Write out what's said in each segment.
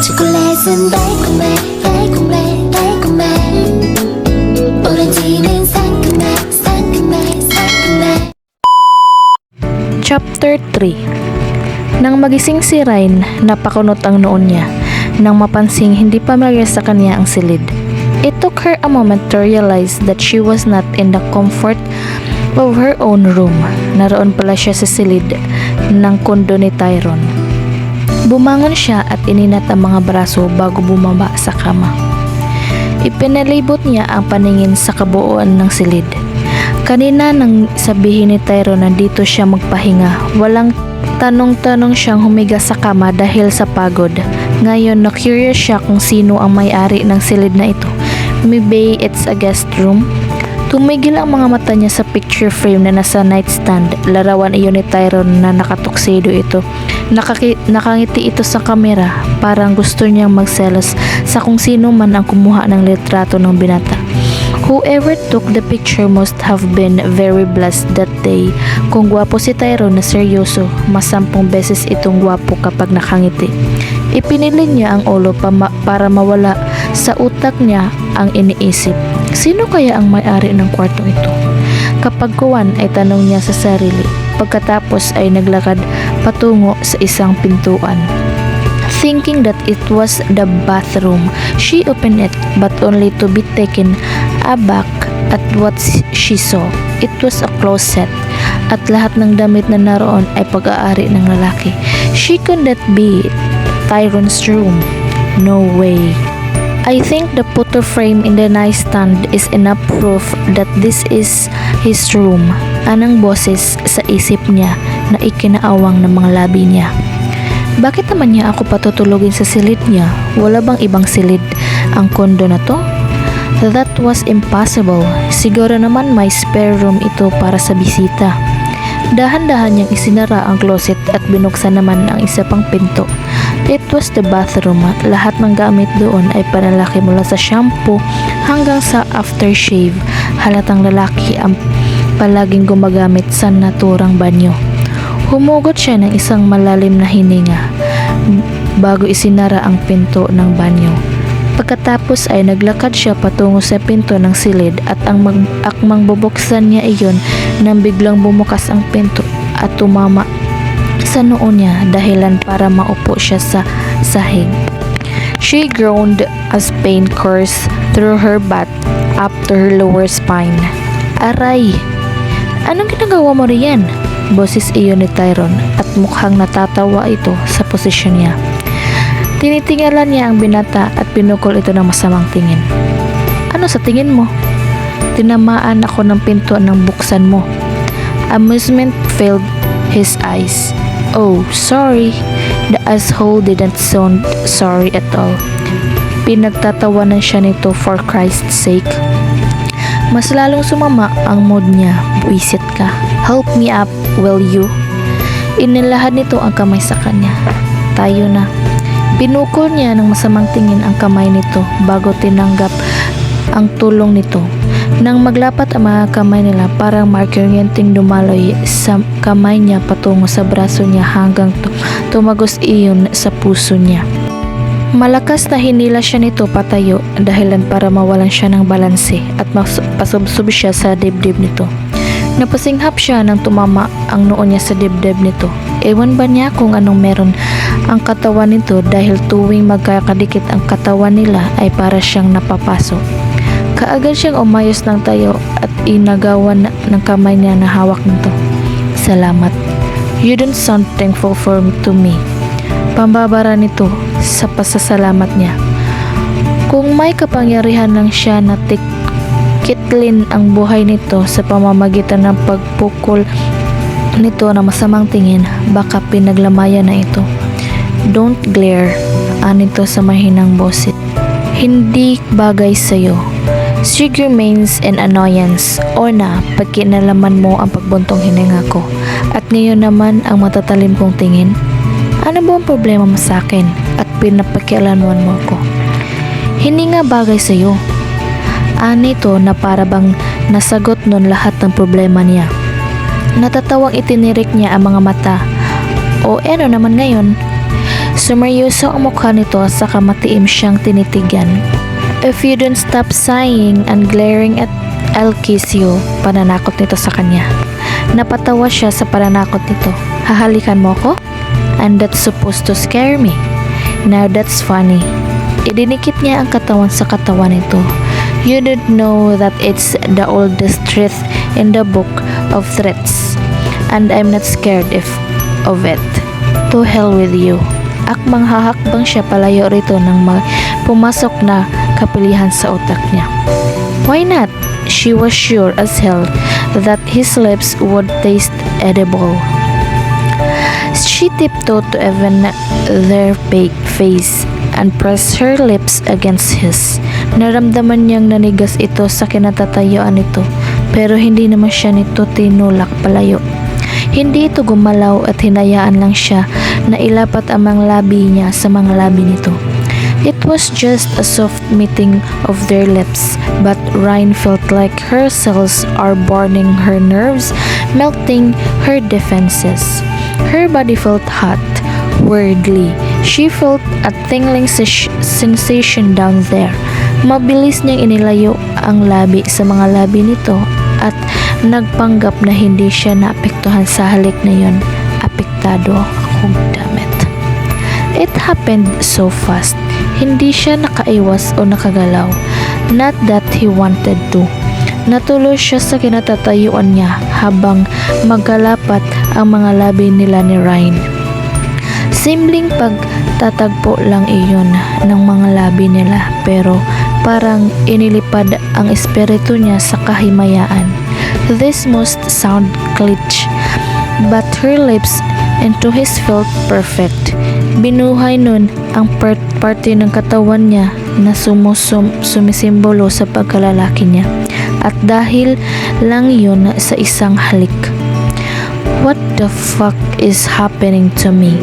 초콜릿은 달콤해 달콤해 달콤해 오렌지는 상큼해 상큼해 상큼해. Chapter 3. Nang magising si Ryan, napakunot ang noon niya nang mapansing hindi familiar sa kanya ang silid. It took her a moment to realize that she was not in the comfort of her own room. Naroon pala siya sa silid ng kondo ni Tyrone. Bumangon siya at ininat ang mga braso bago bumaba sa kama. Ipinalibot niya ang paningin sa kabuuan ng silid. Kanina nang sabihin ni Tyrone na dito siya magpahinga, walang tanong-tanong siyang humiga sa kama dahil sa pagod. Ngayon na-curious siya kung sino ang may-ari ng silid na ito. Maybe it's a guest room? Tumigil ang mga mata niya sa picture frame na nasa nightstand. Larawan iyon ni Tyrone na nakatuxedo ito. Nakangiti ito sa kamera, parang gusto niyang magselos sa kung sino man ang kumuha ng litrato ng binata. Whoever took the picture must have been very blessed that day. Kung gwapo si Tyrone na seryoso, mas 10 beses itong gwapo kapag nakangiti. Ipinili niya ang ulo para mawala sa utak niya ang iniisip. Sino kaya ang may-ari ng kwartong ito? Kapag kuwan ay tanong niya sa sarili. Pagkatapos ay naglakad patungo sa isang pintuan. Thinking that it was the bathroom, she opened it but only to be taken aback at what she saw. It was a closet at lahat ng damit na naroon ay pag-aari ng lalaki. She could not be Tyrone's room. No way. I think the photo frame in the nightstand is enough proof that this is his room. Anang boses sa isip niya na ikinaawang ng mga labi niya. Bakit naman niya ako patutulugin sa silid niya? Wala bang ibang silid ang kondo na to? That was impossible. Siguro naman may spare room ito para sa bisita. Dahan-dahan niyang isinara ang closet at binuksan naman ang isa pang pinto. It was the bathroom. Lahat ng gamit doon ay panlalaki mula sa shampoo hanggang sa aftershave. Halatang lalaki ang palaging gumagamit sa naturang banyo. Humugot siya ng isang malalim na hininga bago isinara ang pinto ng banyo. Pagkatapos ay naglakad siya patungo sa pinto ng silid at ang akmang bubuksan niya iyon nang biglang bumukas ang pinto at tumama sa noo niya dahilan para maupo siya sa sahig. She groaned as pain coursed through her back up to her lower spine. Aray! Anong ginagawa mo riyan? Boses iyon ni Tyrone at mukhang natatawa ito sa posisyon niya. Tinitingalan niya ang binata at pinukol ito ng masamang tingin. Ano sa tingin mo? Tinamaan ako ng pinto ng buksan mo. Amusement filled his eyes. Oh, sorry. The asshole didn't sound sorry at all. Pinagtatawanan siya nito for Christ's sake. Mas lalong sumama ang mood niya. Buisit ka. Help me up, will you? Inilahad nito ang kamay sa kanya. Tayo na. Pinukol niya ng masamang tingin ang kamay nito bago tinanggap ang tulong nito. Nang maglapat ang mga kamay nila, parang markuryenting dumaloy sa kamay niya patungo sa braso niya hanggang tumagos iyon sa puso niya. Malakas na hinila siya nito patayo dahilan para mawalan siya ng balanse at pasubsob siya sa dibdib nito. Napasinghap siya nang tumama ang noo niya sa dibdib nito. Ewan ba niya kung anong meron ang katawan nito dahil tuwing magkakadikit ang katawan nila ay para siyang napapasok. Kaagad siyang umayos ng tayo at inagawan ng kamay niya na hawak nito. Salamat. You don't sound thankful to me. Pambabara nito sa pasasalamat niya. Kung may kapangyarihan lang siya na kitlin ang buhay nito sa pamamagitan ng pagpukol nito na masamang tingin, baka pinaglamayan na ito. Don't glare, anito sa mahinang boses. Hindi bagay sa'yo. She remains an annoyance. O na, pagkinalaman mo ang pagbuntong hininga ko. At ngayon naman ang matatalim kong tingin. Ano ba ang problema mo sa akin? At pinapakialanuan mo ko. Hindi nga bagay sa'yo. Anito na para bang nasagot nun lahat ng problema niya. Natatawang itinirik niya ang mga mata. O ano naman ngayon? Sumeryoso ang mukha nito sa kamatiim siyang tinitigan. If you don't stop sighing and glaring at I'll kiss you, pananakot nito sa kanya. Napatawa siya sa pananakot nito. Hahalikan mo ko? And that's supposed to scare me. Now that's funny. Idinikit niya ang katawan sa katawan nito. You don't know that it's the oldest truth in the book of threats. And I'm not scared of it. To hell with you. Akmang hahakbang siya palayo rito nang pumasok na kapilihan sa utak niya. Why not? She was sure as hell that his lips would taste edible. She tiptoed to even their face and pressed her lips against his. Naramdaman niyang nanigas ito sa kinatatayuan nito, pero hindi naman siya nito tinulak palayo. Hindi ito gumalaw at hinayaan lang siya na ilapat ang mga labi niya sa mga labi nito. It was just a soft meeting of their lips, but Ryan felt like her cells are burning her nerves, melting her defenses. Her body felt hot. Weirdly, she felt a tingling sensation down there. Mabilis niyang inilayo ang labi sa mga labi nito at nagpanggap na hindi siya naapektuhan sa halik na yon. Apektado ako, dammit. It happened so fast. Hindi siya nakaiwas o nakagalaw. Not that he wanted to. Natuloy siya sa kinatatayuan niya habang magkalapat ang mga labi nila ni Ryan. Simpleng pagtatagpo lang iyon ng mga labi nila, pero parang inilipad ang espiritu niya sa kahimayaan. This must sound glitch, but her lips into his felt perfect. Binuhay nun ang parte ng katawan niya na sumisimbolo sa pagkalalaki niya, at dahil lang yun sa isang halik. What the fuck is happening to me?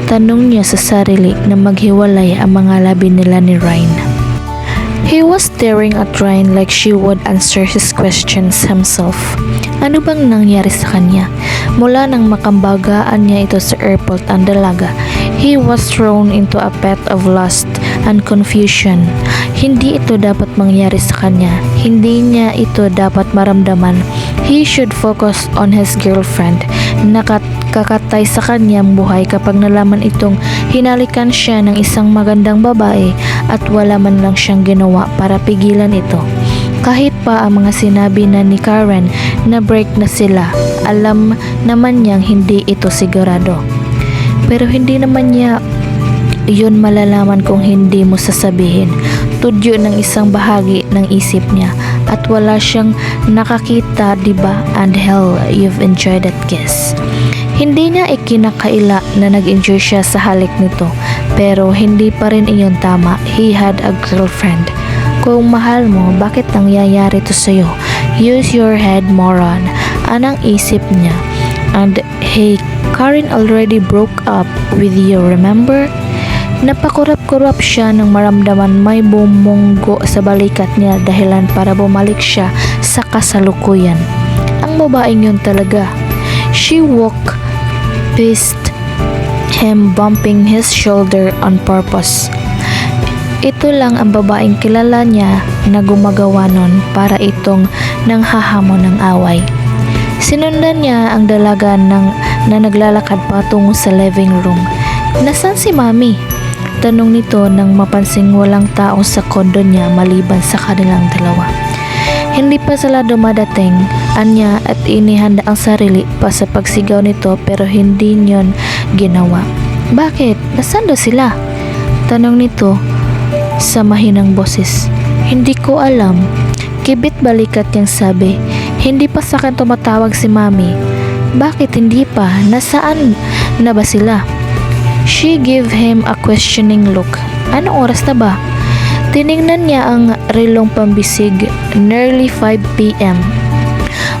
Tanong niya sa sarili na maghiwalay ang mga labi nila ni Ryan. He was staring at Ryan like she would answer his questions himself. Ano bang nangyari sa kanya? Mula nang makambagaan niya ito sa airport ang dalaga, he was thrown into a pit of lust and confusion. Hindi ito dapat mangyari sa kanya. Hindi niya ito dapat maramdaman. He should focus on his girlfriend. Kakatay sa kanyang buhay kapag nalaman itong hinalikan siya ng isang magandang babae at wala man lang siyang ginawa para pigilan ito. Kahit pa ang mga sinabi na ni Karen na break na sila, alam naman niyang hindi ito sigurado. Pero hindi naman niya yun malalaman kung hindi mo sasabihin. Tudyo ng isang bahagi ng isip niya at wala siyang nakakita, diba? And hell, you've enjoyed that kiss. Hindi niya ikinakaila na nag-enjoy siya sa halik nito, pero hindi pa rin iyon tama. He had a girlfriend. Kung mahal mo, bakit nangyayari to sa'yo? Use your head, moron. Anang isip niya. And hey, Karen already broke up with you, remember? Napakurap-kurap siya nang maramdaman may bumunggo sa balikat niya, dahilan para bumalik siya sa kasalukuyan. Ang babaeng yun talaga. She woke past him, bumping his shoulder on purpose. Ito lang ang babaeng kilala niya na gumagawa nun para itong nanghahamon ng away. Sinundan niya ang dalaga na naglalakad patungo sa living room. Nasaan si Mami? Tanong nito nang mapansing walang tao sa kondo niya maliban sa kanilang dalawa. Hindi pa sila dumadating, anya, at inihanda ang sarili pa sa pagsigaw nito, pero hindi niyon ginawa. Bakit? Nasaan daw sila? Tanong nito sa mahinang boses. Hindi ko alam. Kibit balikat niyang sabi. Hindi pa sa akin tumatawag si Mami. Bakit hindi pa? Nasaan na ba sila? She gave him a questioning look. Anong oras na ba? Tiningnan niya ang relong pambisig. Nearly 5 p.m.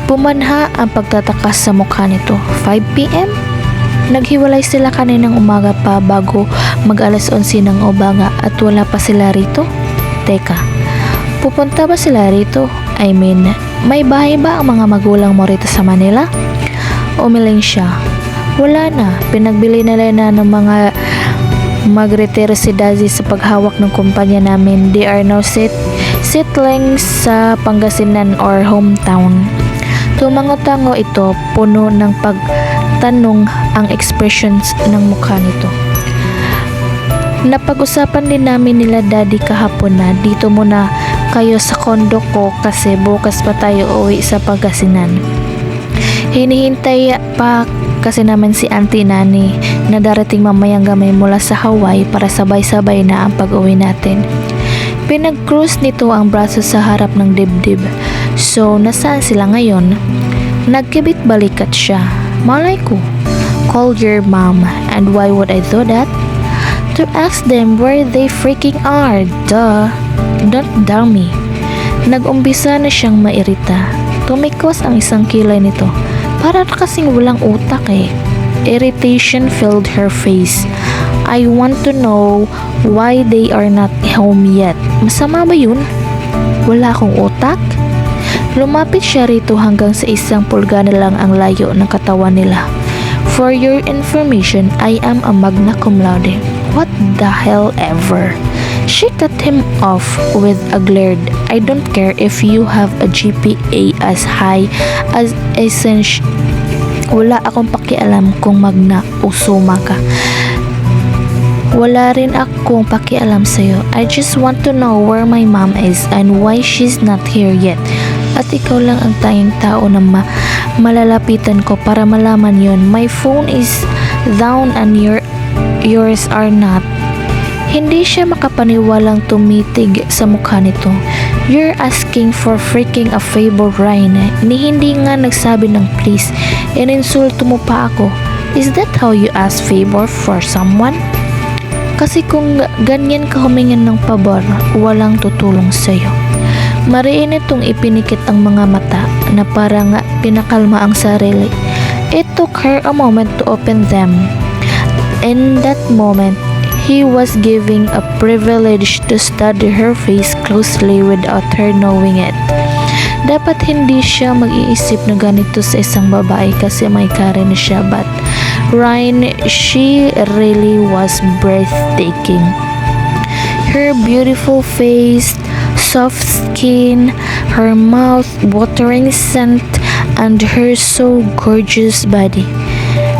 Bumanha ang pagtataka sa mukha nito. 5 p.m.? Naghiwalay sila kaninang umaga pa bago mag-alas 11 ng umaga at wala pa sila rito? Teka, pupunta ba sila rito? I mean, may bahay ba ang mga magulang mo rito sa Manila? Umiling siya. Wala na, pinagbili nila na ng mga magretiro si Daisy sa paghawak ng kumpanya namin. They are now settling sa Pangasinan or hometown. Tumango-tango ito, puno ng pagtanong ang expressions ng mukha nito. Napag-usapan din namin nila Daddy kahapon na dito muna kayo sa kondo ko kasi bukas pa tayo uwi sa Pangasinan. Hinihintay pa kasi naman si Auntie Nani na darating mamayang gamay mula sa Hawaii para sabay-sabay na ang pag-uwi natin. Pinag-cruise nito ang braso sa harap ng dibdib. So, nasaan sila ngayon? Nagkibit-balikat siya. Malay ko. Call your mom. And why would I do that? To ask them where they freaking are. Duh. Don't dummy. Nag-umbisa na siyang mairita. Tumikos ang isang kilay nito. Para kasing walang utak eh. Irritation filled her face. I want to know why they are not home yet. Masama ba yun? Wala akong utak? Lumapit siya rito hanggang sa isang pulga na lang ang layo ng katawan nila. For your information, I am a magna cum laude. What the hell ever? She cut him off with a glare. I don't care if you have a GPA as high as essential. Wala akong pakialam kung magna o suma ka. Wala rin akong pakialam sa'yo. I just want to know where my mom is and why she's not here yet. At ikaw lang ang tanging tao na malalapitan ko para malaman yon. My phone is down and yours are not. Hindi siya makapaniwalang tumitig sa mukha nito. You're asking for freaking a favor, Ryan. Ni hindi nga nagsabi ng please. Ininsulto mo pa ako. Is that how you ask favor for someone? Kasi kung ganyan ka humingan ng pabor, walang tutulong sa'yo. Mariin itong ipinikit ang mga mata na parang pinakalma ang sarili. It took her a moment to open them. In that moment, he was giving a privilege to study her face closely without her knowing it. Dapat hindi siya mag-iisip na ganito sa isang babae kasi may Karen siya, but Ryan, she really was breathtaking. Her beautiful face, soft skin, her mouth watering scent, and her so gorgeous body.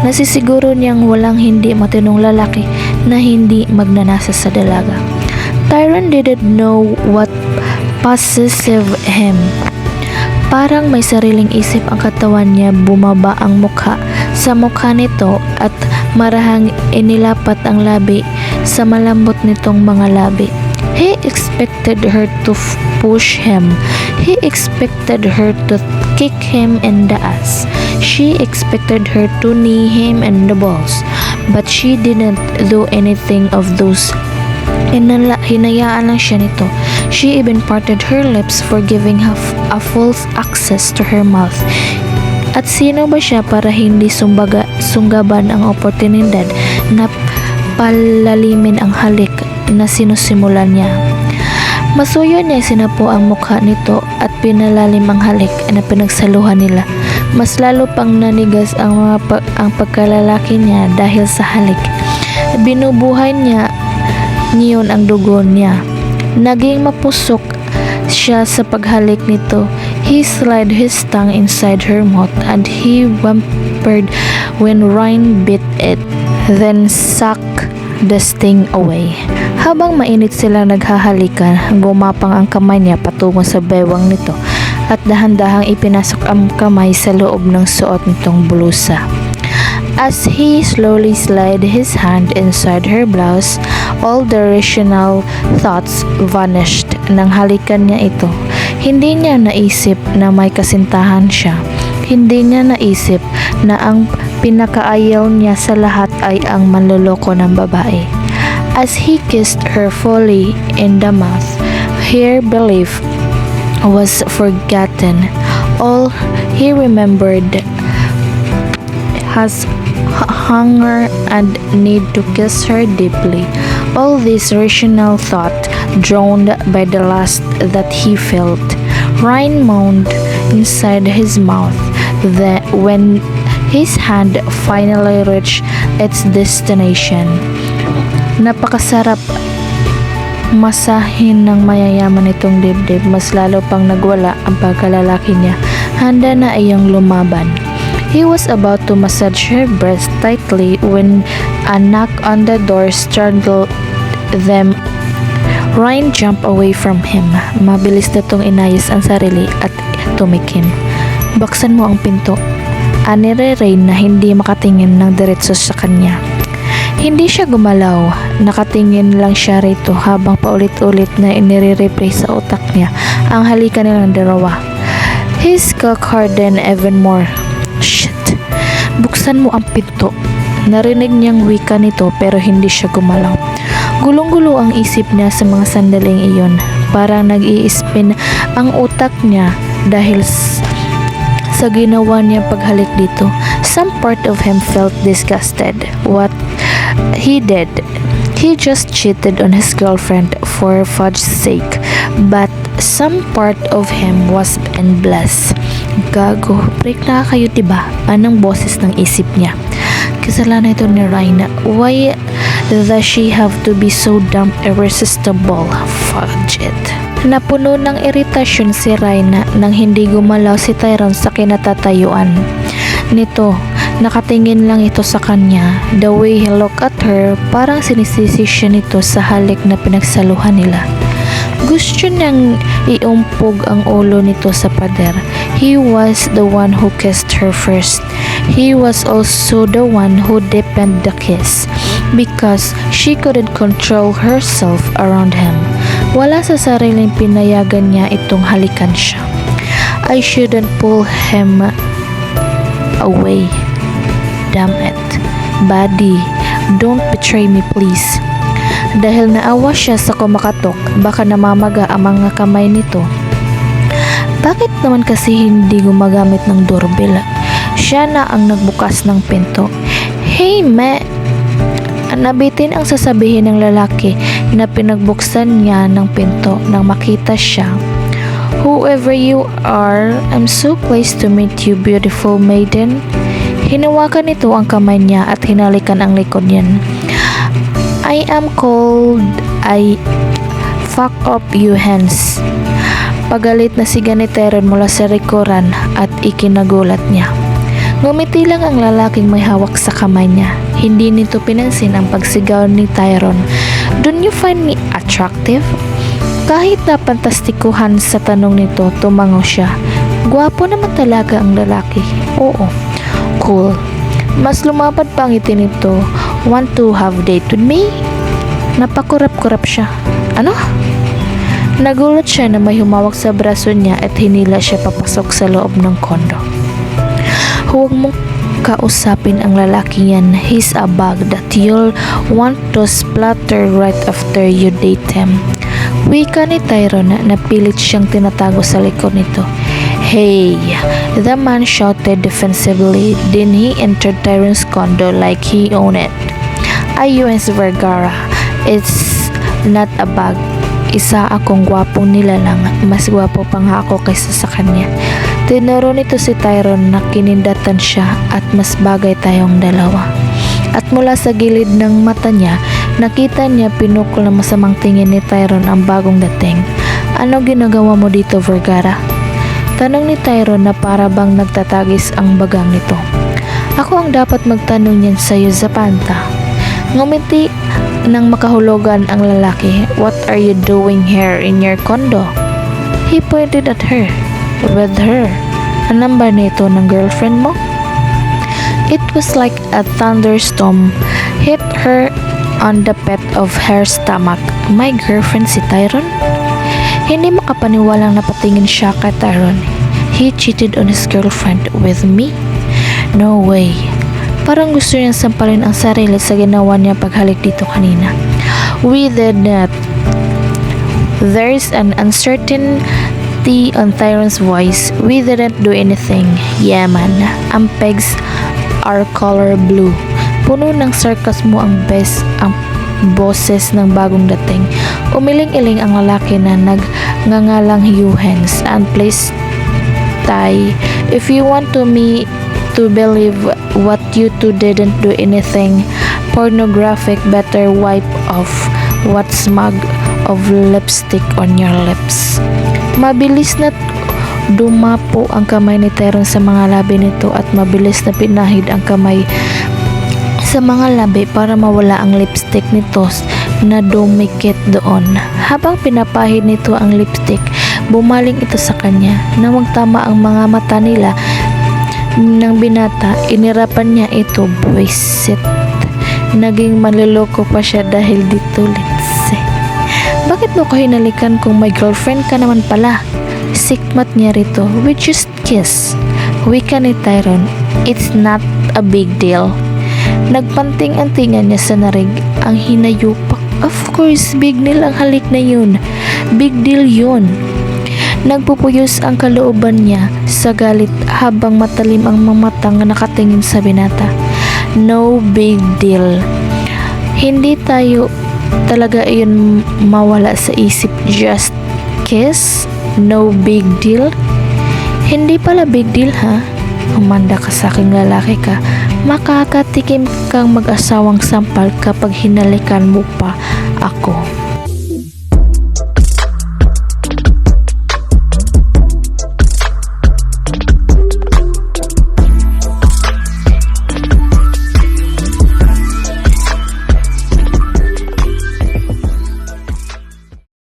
Nasisiguro niyang walang hindi matinong lalaki na hindi magnanasa sa dalaga. Tyron didn't know what possessed him. Parang may sariling isip ang katawan niya, bumaba ang mukha sa mukha nito at marahang inilapat ang labi sa malambot nitong mga labi. He expected her to push him. He expected her to kick him in the ass. She expected her to knee him in the balls. But she didn't do anything of those. Hinayaan lang siya nito. She even parted her lips for giving her a false access to her mouth. At sino ba siya para hindi sunggaban ang oportunidad na palalimin ang halik na sinusimulan niya. Masuyo niya sinapo ang mukha nito at pinalalim ang halik na pinagsaluhan nila. Mas lalo pang nanigas ang pagkalalaki niya dahil sa halik. Binubuhay niya ngayon ang dugo niya. Naging mapusok siya sa paghalik nito. He slid his tongue inside her mouth and he whimpered when Ryan bit it, then sucked the sting away. Habang mainit silang naghahalikan, gumapang ang kamay niya patungo sa bewang nito at dahan-dahang ipinasok ang kamay sa loob ng suot nitong blusa. As he slowly slid his hand inside her blouse, all the rational thoughts vanished. Nang halikan niya ito, hindi niya naisip na may kasintahan siya. Hindi niya naisip na ang pinakaayaw niya sa lahat ay ang manloloko ng babae. As he kissed her fully in the mouth, her belief was forgotten. All he remembered has hunger and need to kiss her deeply. All this rational thought drowned by the lust that he felt. Ryan moaned inside his mouth when his hand finally reached its destination. Napakasarap masahin ng mayayaman nitong dibdib, mas lalo pang nagwala ang pagkalalaki niya. Handa na iyong lumaban. He was about to massage her breast tightly when a knock on the door startled them. Ryan jumped away from him. Mabilis na tong inayos ang sarili at tumikim. Baksan mo ang pinto. Ani Rain na hindi makatingin ng diretso sa kanya. Hindi siya gumalaw, nakatingin lang siya rito habang paulit-ulit na inire-replay sa utak niya ang halikan nilang dalawa. His cock hardened even more. Shit! Buksan mo ang pinto. Narinig niyang wika nito pero hindi siya gumalaw. Gulong-gulo ang isip niya sa mga sandaling iyon. Parang nag-i-spin ang utak niya dahil sa ginawa niya paghalik dito. Some part of him felt disgusted. What he did. He just cheated on his girlfriend for fudge's sake. But some part of him was blessed. Gago, break na kayo diba? Anong boses ng isip niya? Kasalanan ito ni Ryan. Why does she have to be so damn irresistible? Fudge it. Napuno ng iritasyon si Ryan nang hindi gumalaw si Tyrone sa kinatatayuan nito. Nakatingin lang ito sa kanya. The way he looked at her, parang sinisisi siya nito sa halik na pinagsaluhan nila. Gusto niyang iumpog ang ulo nito sa pader. He was the one who kissed her first. He was also the one who deepened the kiss because she couldn't control herself around him. Wala sa sariling pinayagan niya itong halikan siya. I shouldn't pull him away. Damn it. Buddy, don't betray me please. Dahil naawa siya sa kumakatok, baka namamaga ang mga kamay nito. Bakit naman kasi hindi gumagamit ng doorbell? Siya na ang nagbukas ng pinto. Hey, me! Nabitin ang sasabihin ng lalaki na pinagbuksan niya ng pinto nang makita siya. Whoever you are, I'm so pleased to meet you, beautiful maiden. Hinawakan nito ang kamay niya at hinalikan ang likod niyan. I am cold. I fuck up you hands. Pagalit na si Tyrone mula sa rikuran at ikinagulat niya. Ngumiti lang ang lalaking may hawak sa kamay niya. Hindi nito pinansin ang pagsigaw ni Tyrone. Don't you find me attractive? Kahit na pantastikuhan sa tanong nito, tumango siya. Gwapo naman talaga ang lalaki. Oo. Cool. Mas lumapad pa ang ngiti nito. Want to have date with me? Napakurap-kurap siya. Ano? Nagulat siya na may humawak sa braso niya at hinila siya papasok sa loob ng kondo. Huwag mong kausapin ang lalaki yan. He's a bug that you'll want to splatter right after you date him. Wika ni Tyrone na pilit siyang tinatago sa likod nito. Hey! The man shouted defensively. Then he entered Tyrone's condo like he owned it. Ayuens Vergara. It's not a bug. Isa akong gwapong nilalang. Mas gwapo pa nga ako kaysa sa kanya. Tinuro nito si Tyrone na kinindatan siya at mas bagay tayong dalawa. At mula sa gilid ng mata niya, nakita niya pinukol na masamang tingin ni Tyrone ang bagong dating. Ano ginagawa mo dito, Vergara? Tanong ni Tyrone na para bang nagtatagis ang bagang nito. Ako ang dapat magtanong yan sa'yo, Zapanta. Ngumiti nang makahulugan ang lalaki. What are you doing here in your condo? He pointed at her. With her. Anong ba nito ng girlfriend mo? It was like a thunderstorm hit her on the pit of her stomach. My girlfriend si Tyrone? Hindi makapaniwalang napatingin siya kay Tyrone. He cheated on his girlfriend with me? No way. Parang gusto niyang sampalin ang sarili sa ginawa niya paghalik dito kanina. We did not. There's an uncertainty on Tyrone's voice. We didn't do anything. Yeah man. Ang pegs are color blue. Puno ng sarkasmo ang boses ng bagong dating. Umiling-iling ang lalaki na nagngangalang Euhens. And please, Ty, if you want me to believe what you two didn't do anything pornographic, better wipe off what smug of lipstick on your lips. Mabilis na dumapo ang kamay ni Tyrone sa mga labi nito at mabilis na pinahid ang kamay sa mga labi para mawala ang lipstick nito na dumikit doon. Habang pinapahid nito ang lipstick, bumaling ito sa kanya. Nang magtama ang mga mata nila ng binata, inirapan niya ito, buwisit. Naging maluloko pa siya dahil dito, Lindsay. Bakit mo ko hinalikan kung may girlfriend ka naman pala? Sikmat niya rito, we just kiss. Wika ni Tyrone, it's not a big deal. Nagpanting-antingan niya sa narig ang hinayupak. Of course, big deal ang halik na yun. Big deal yun. Nagpupuyos ang kalooban niya sa galit habang matalim ang mga matang nakatingin sa binata. No big deal. Hindi tayo talaga iyon mawala sa isip. Just kiss? No big deal? Hindi pala big deal, ha? Humanda ka sa aking lalaki ka. Makakatikim kang mag-asawang sampal kapag hinalikan mo pa ako.